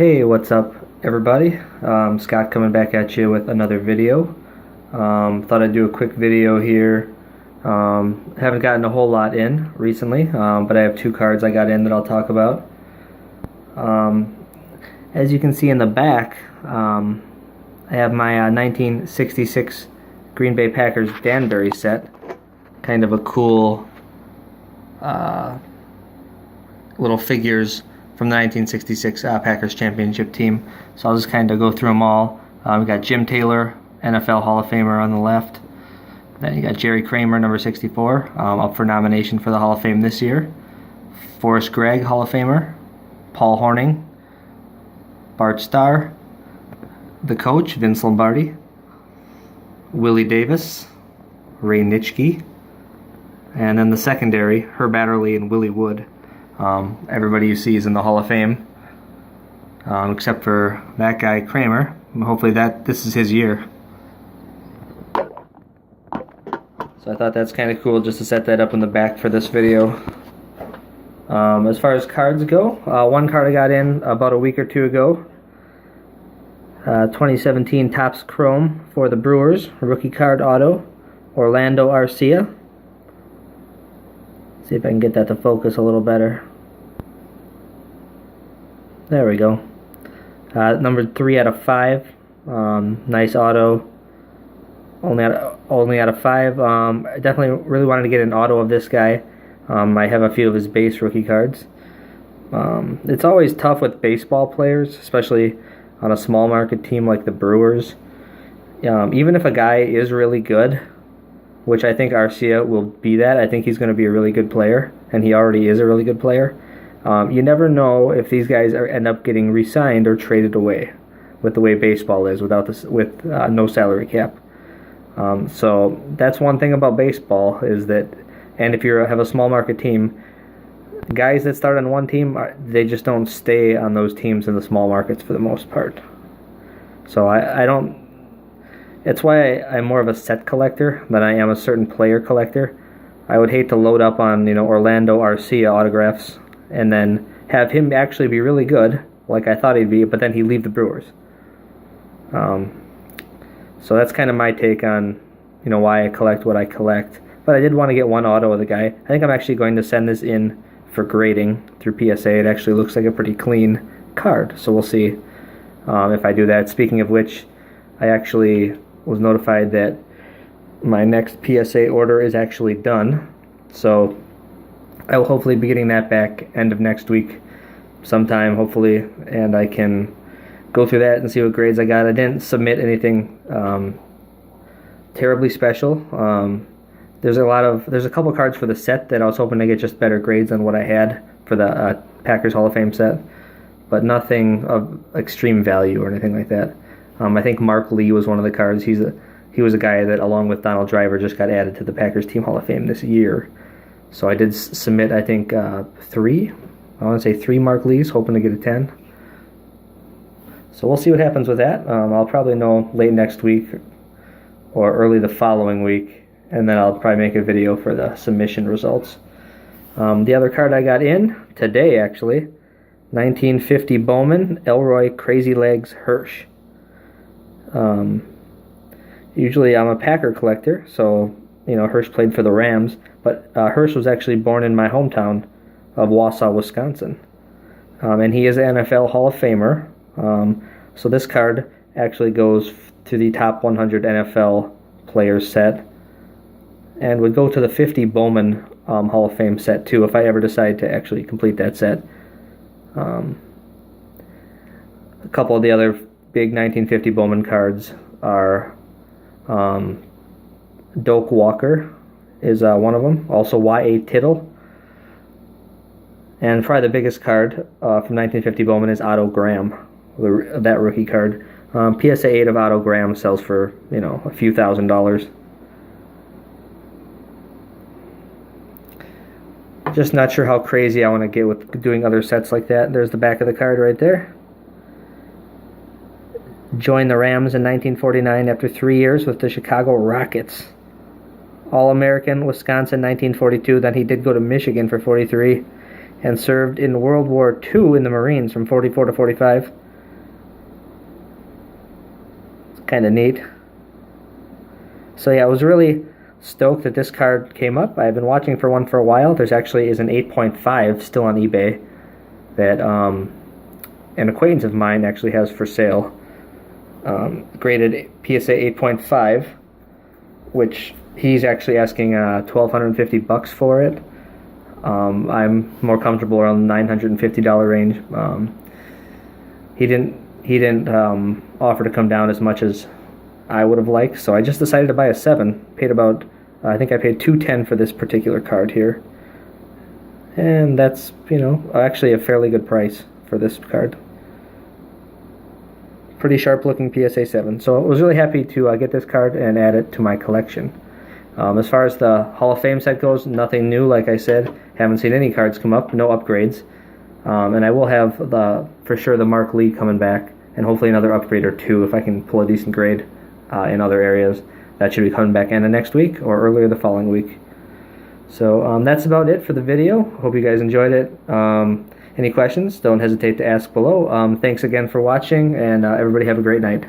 Hey, what's up, everybody? Scott coming back at you with another video. Thought I'd do a quick video here. Haven't gotten a whole lot in recently, but I have two cards I got in that I'll talk about. As you can see in the back, I have my 1966 Green Bay Packers Danbury set. Kind of a cool little figures from the 1966 Packers championship team. So I'll just kind of go through them all. We got Jim Taylor, NFL Hall of Famer on the left. Then you got Jerry Kramer, number 64, up for nomination for the Hall of Fame this year. Forrest Gregg, Hall of Famer. Paul Hornung. Bart Starr. The coach, Vince Lombardi. Willie Davis. Ray Nitschke. And then the secondary, Herb Adderley and Willie Wood. Everybody you see is in the Hall of Fame, except for that guy, Kramer. Hopefully this is his year. So I thought that's kind of cool just to set that up in the back for this video. As far as cards go, one card I got in about a week or two ago. 2017 Topps Chrome for the Brewers, rookie card auto, Orlando Arcia. See if I can get that to focus a little better. There we go. Numbered 3 out of 5. Nice auto. Only out of 5. I definitely really wanted to get an auto of this guy. I have a few of his base rookie cards. It's always tough with baseball players, especially on a small market team like the Brewers. Even if a guy is really good, which I think Arcia will be that. I think he's going to be a really good player, and he already is a really good player. You never know if these guys end up getting re-signed or traded away with the way baseball is with no salary cap. So that's one thing about baseball is that, and if you have a small market team, guys that start on one team, they just don't stay on those teams in the small markets for the most part. So I don't. It's why I'm more of a set collector than I am a certain player collector. I would hate to load up on Orlando Arcia autographs and then have him actually be really good, like I thought he'd be, but then he'd leave the Brewers. So that's kind of my take on why I collect what I collect. But I did want to get one auto of the guy. I think I'm actually going to send this in for grading through PSA. It actually looks like a pretty clean card, so we'll see if I do that. Speaking of which, I actually was notified that my next PSA order is actually done, so I will hopefully be getting that back end of next week sometime, hopefully, and I can go through that and see what grades I got. I didn't submit anything terribly special. There's a couple cards for the set that I was hoping to get just better grades than what I had for the Packers Hall of Fame set, but nothing of extreme value or anything like that. I think Mark Lee was one of the cards. He was a guy that, along with Donald Driver, just got added to the Packers Team Hall of Fame this year. So I did submit, I think, 3. I want to say 3 Mark Lees, hoping to get a 10. So we'll see what happens with that. I'll probably know late next week or early the following week, and then I'll probably make a video for the submission results. The other card I got in today, actually, 1950 Bowman, Elroy Crazy Legs Hirsch. Usually I'm a Packer collector, so Hirsch played for the Rams, but Hirsch was actually born in my hometown of Wausau, Wisconsin, and he is an NFL Hall of Famer. So this card actually goes to the top 100 NFL players set, and would go to the 50 Bowman Hall of Fame set too if I ever decide to actually complete that set. A couple of the other big 1950 Bowman cards are Doak Walker is one of them. Also Y.A. Tittle. And probably the biggest card from 1950 Bowman is Otto Graham, that rookie card. PSA 8 of Otto Graham sells for, a few $1,000s. Just not sure how crazy I want to get with doing other sets like that. There's the back of the card right there. Joined the Rams in 1949 after 3 years with the Chicago Rockets. All-American, Wisconsin, 1942. Then he did go to Michigan for 43 and served in World War II in the Marines from 44 to 45. Kind of neat. So yeah, I was really stoked that this card came up. I've been watching for one for a while. There's actually is an 8.5 still on eBay that an acquaintance of mine actually has for sale. Graded PSA 8.5, which he's actually asking $1,250 for it. I'm more comfortable around the $950 range. He didn't offer to come down as much as I would have liked, so I just decided to buy a 7. Paid about, I think I paid $210 for this particular card here, and that's, you know, actually a fairly good price for this card. Pretty sharp looking PSA 7. So I was really happy to get this card and add it to my collection. As far as the Hall of Fame set goes, nothing new, like I said. Haven't seen any cards come up, no upgrades. And I will have for sure the Mark Lee coming back, and hopefully another upgrade or two if I can pull a decent grade in other areas. That should be coming back end of next week or earlier the following week. So that's about it for the video. Hope you guys enjoyed it. Any questions, don't hesitate to ask below. Thanks again for watching, and everybody have a great night.